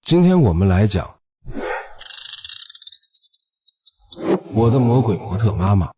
今天我們來講我的魔鬼模特媽媽。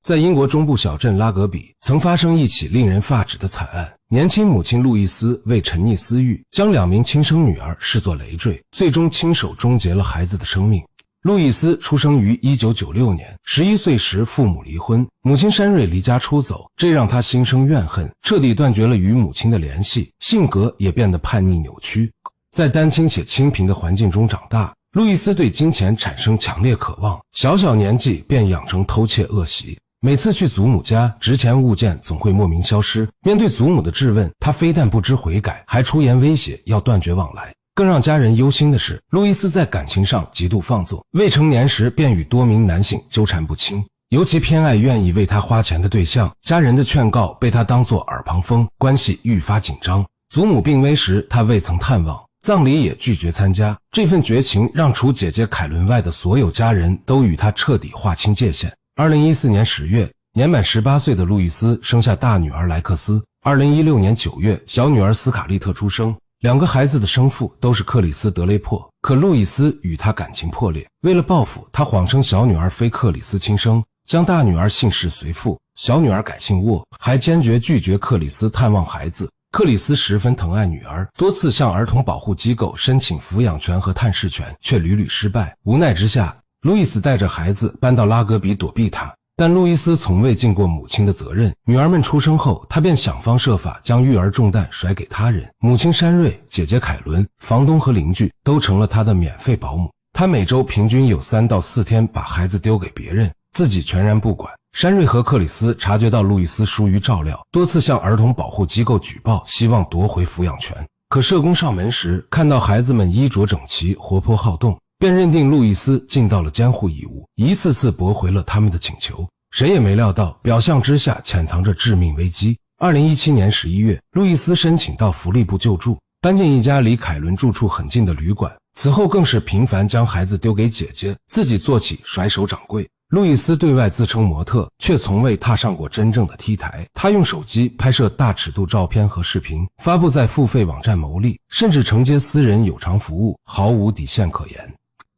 在英國中部小鎮拉格比，曾發生一起令人髮指的慘案。年輕母親路易斯為沉溺私欲，將2名親生女兒視作累贅，最終親手終結了孩子的生命。路易斯出生於1996年，11歲時父母離婚，母親珊瑞離家出走，這讓他心生怨恨，徹底斷絕了與母親的聯繫，性格也變得叛逆扭曲。在單親且清貧的環境中長大，路易斯對金錢產生強烈渴望，小年紀便養成偷竊惡習。每次去祖母家，值錢物件總會莫名消失。面對祖母的質問，他非但不知悔改，還出言威脅要斷絕往來。更讓家人憂心的是，路易斯在感情上極度放縱，未成年時便與多名男性糾纏不清，尤其偏愛願意為他花錢的對象。家人的勸告被他當作耳旁風，關係愈發緊張。祖母病危時，他未曾探望，葬禮也拒絕參加。這份絕情讓除姐姐凱倫外的所有家人都與他徹底劃清界限。2014年10月，年滿18歲的路易斯生下大女兒萊克斯。2016年9月，小女兒斯卡利特出生。2個孩子的生父都是克里斯·德雷珀，可路易斯與他感情破裂。為了報復，他謊稱小女兒非克里斯親生，將大女兒姓氏隨父，小女兒改姓沃，還堅決拒絕克里斯探望孩子。克里斯十分疼愛女兒，多次向兒童保護機構申請撫養權和探視權，卻屢屢失敗。無奈之下，路易斯帶着孩子搬到拉格比躲避他，但路易斯從未盡過母親的責任。女兒們出生後，他便想方設法將育兒重擔甩給他人。母親珊瑞、姐姐凱倫、房東和鄰居都成了他的免費保姆。他每周平均有3到4天把孩子丟給別人，自己全然不管。珊瑞和克里斯察覺到路易斯疏於照料，多次向兒童保護機構舉報，希望奪回撫養權。可社工上門時，看到孩子們衣着整齊、活潑好動，便認定路易斯盡到了監護義務，一次次駁回了他們的請求。誰也沒料到，表象之下潛藏着致命危機。2017年11月，路易斯申請到福利部救助，搬進一家離凱倫住處很近的旅館。此後更是頻繁將孩子丟給姐姐，自己做起甩手掌櫃。路易斯對外自稱模特，卻從未踏上過真正的 T 台。他用手機拍攝大尺度照片和視頻，發布在付費網站牟利，甚至承接私人有償服務，毫無底線可言。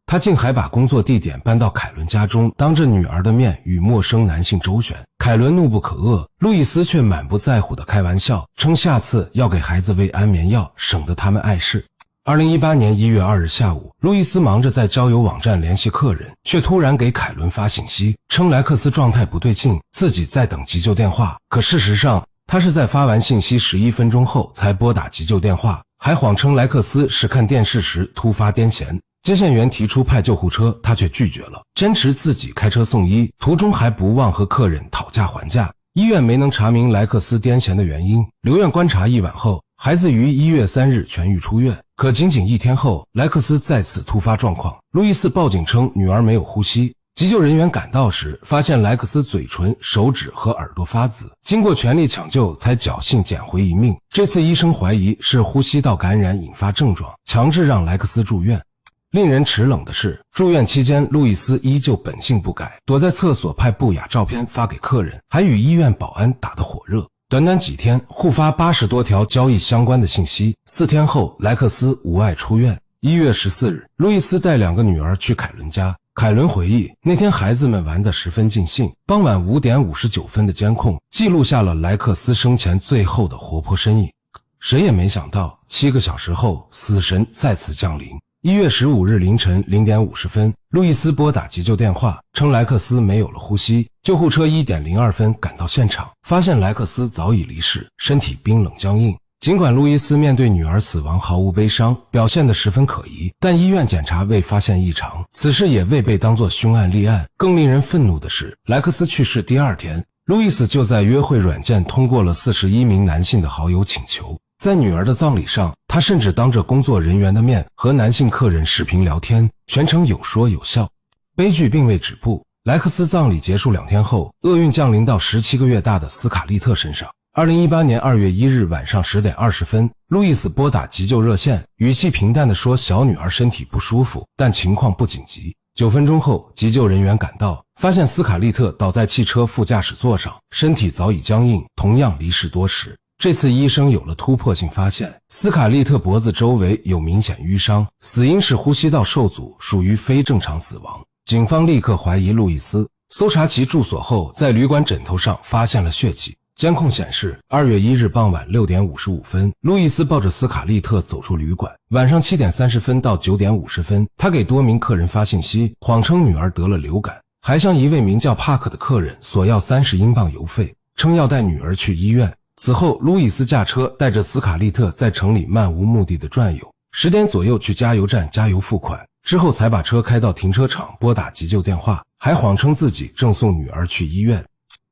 他竟還把工作地點搬到凱倫家中，當着女兒的面與陌生男性周旋。凱倫怒不可遏，路易斯卻滿不在乎地開玩笑，稱下次要給孩子餵安眠藥，省得他們礙事。2018年1月2日下午，路易斯忙着在交友網站聯繫客人，卻突然給凱倫發信息，稱萊克斯狀態不對勁，自己在等急救電話。可事實上，他是在發完信息11分鐘後才撥打急救電話，還謊稱萊克斯是看電視時突發癲癇。接線員提出派救護車，他卻拒絕了，堅持自己開車送醫，途中還不忘和客人討價還價。醫院沒能查明萊克斯癲癇的原因，留院觀察1晚後，孩子於1月3日痊癒出院。可僅僅1天後，萊克斯再次突發狀況，路易斯報警稱女兒沒有呼吸。急救人員趕到時，發現萊克斯嘴唇、手指和耳朵發紫，經過全力搶救才僥幸撿回一命。這次醫生懷疑是呼吸道感染引發症狀，強制讓萊克斯住院。令人齒冷的是，住院期間路易斯依舊本性不改，躲在廁所拍不雅照片發給客人，還與醫院保安打得火熱。短短幾天，互發80多條交易相關的信息。4天後，萊克斯無礙出院。1月14日，路易斯帶2個女兒去凱倫家。凱倫回憶，那天孩子們玩得十分盡興。傍晚5點59分的監控記錄下了萊克斯生前最後的活潑身影。誰也沒想到，7個小時後，死神再次降臨。1月15日凌晨0點50分，路易斯撥打急救電話，稱萊克斯沒有了呼吸。救護車1點02分趕到現場，發現萊克斯早已離世，身體冰冷僵硬。儘管路易斯面對女兒死亡毫無悲傷，表現得十分可疑，但醫院檢查未發現異常，此事也未被當作兇案立案。更令人憤怒的是，萊克斯去世第2天，路易斯就在約會軟件通過了41名男性的好友請求。在女兒的葬禮上，他甚至當着工作人員的面和男性客人視頻聊天，全程有說有笑。悲劇並未止步，萊克斯葬禮結束2天後，厄運降臨到17個月大的斯卡利特身上。2018年2月1日晚上10點20分，路易斯撥打急救熱線，語氣平淡地說小女兒身體不舒服，但情況不緊急。9分鐘後，急救人員趕到，發現斯卡利特倒在汽車副駕駛座上，身體早已僵硬，同樣離世多時。這次醫生有了突破性發現，斯卡利特脖子周圍有明顯淤傷，死因是呼吸道受阻，屬於非正常死亡。警方立刻懷疑路易斯，搜查其住所後，在旅馆枕頭上發現了血跡。監控顯示，2月1日傍晚6點55分，路易斯抱着斯卡利特走出旅館。晚上7点30分到9點50分，他給多名客人发信息，謊稱女兒得了流感，還向一位名叫帕克的客人索要30英鎊郵費，稱要帶女兒去醫院。此後，路易斯駕車帶着斯卡利特在城裡漫無目的的轉悠，10點左右去加油站加油付款，之後才把車開到停車場撥打急救電話，還謊稱自己正送女兒去醫院。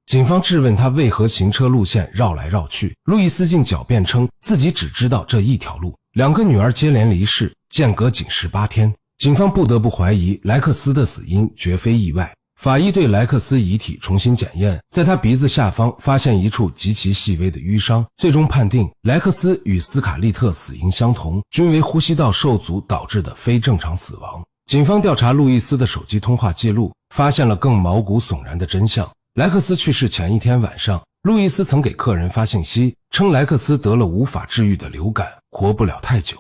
警方質問他為何行車路線繞來繞去，路易斯竟狡辯稱自己只知道這一條路。2個女兒接連離世，間隔僅18天，警方不得不懷疑萊克斯的死因絕非意外。法醫對萊克斯遺體重新檢驗，在他鼻子下方發現一處極其細微的淤傷，最終判定萊克斯與斯卡利特死因相同，均為呼吸道受阻導致的非正常死亡。警方調查路易斯的手機通話記錄，發現了更毛骨悚然的真相。萊克斯去世前一天晚上，路易斯曾給客人發信息，稱萊克斯得了無法治癒的流感，活不了太久。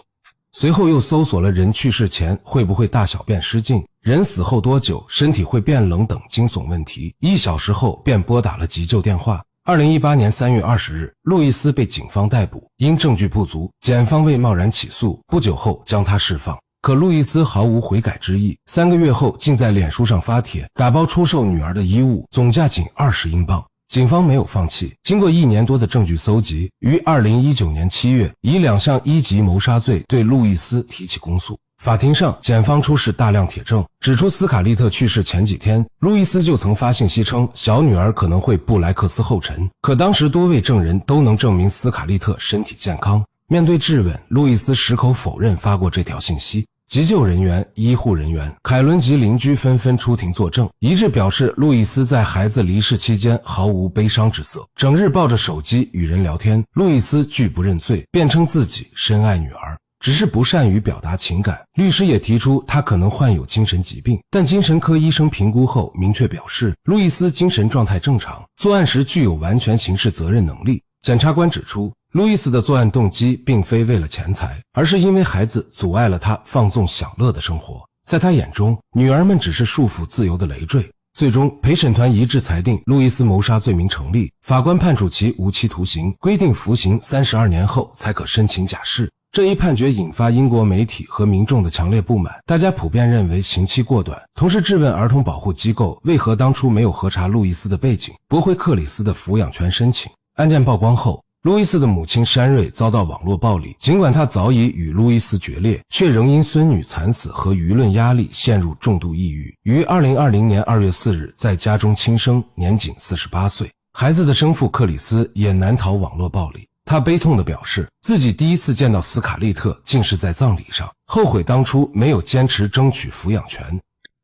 隨後又搜索了人去世前會不會大小便失禁，人死後多久身體會變冷等驚悚問題，1小時後便撥打了急救電話。2018年3月20日，路易斯被警方逮捕，因證據不足，檢方未貿然起訴，不久後將他釋放。可路易斯毫無悔改之意，3個月後竟在臉書上發帖打包出售女兒的衣物，總價僅20英鎊。警方沒有放棄，經過1年多的證據搜集，於2019年7月以2項1級謀殺罪對路易斯提起公訴。法庭上，檢方出示大量鐵證，指出斯卡利特去世前幾天，路易斯就曾發信息稱小女兒可能會布萊克斯後塵，可當時多位證人都能證明斯卡利特身體健康。面對質問，路易斯矢口否認發過這條信息。急救人員、醫護人員、凱倫及鄰居紛紛出庭作證，一致表示路易斯在孩子離世期間毫無悲傷之色，整日抱着手機與人聊天。路易斯拒不認罪，辯稱自己深愛女兒，只是不善於表達情感。律師也提出他可能患有精神疾病，但精神科醫生評估後明確表示，路易斯精神狀態正常，作案時具有完全刑事責任能力。檢察官指出，路易斯的作案動機並非為了錢財，而是因為孩子阻礙了他放縱享樂的生活。在他眼中，女兒們只是束縛自由的累赘。最終，陪審團一致裁定路易斯謀殺罪名成立，法官判處其无期徒刑，規定服刑32年後才可申請假釋。這一判決引發英國媒體和民眾的強烈不滿，大家普遍認為刑期過短，同時質問兒童保護機構為何當初沒有核查路易斯的背景，駁回克里斯的撫養權申請。案件曝光後，路易斯的母親珊瑞遭到網絡暴力，盡管她早已與路易斯決裂，卻仍因孫女慘死和輿論壓力陷入重度抑鬱，於2020年2月4日在家中輕生，年僅48歲。孩子的生父克里斯也難逃網絡暴力，他悲痛地表示，自己第一次見到斯卡利特竟是在葬禮上，後悔當初沒有堅持爭取撫養權。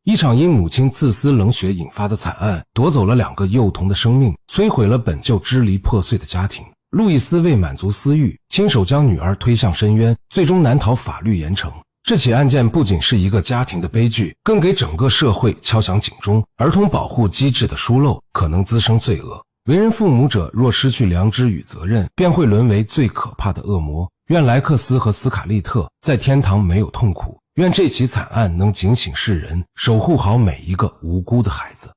一場因母親自私冷血引發的慘案，奪走了2個幼童的生命，摧毀了本就支離破碎的家庭。路易斯為滿足私欲，親手將女兒推向深淵，最終難逃法律嚴懲。這起案件不僅是一個家庭的悲劇，更給整個社會敲響警鐘，兒童保護機制的疏漏可能滋生罪惡。為人父母者若失去良知與責任，便會淪為最可怕的惡魔。願萊克斯和斯卡利特在天堂沒有痛苦，願這起慘案能警醒世人，守護好每一個無辜的孩子。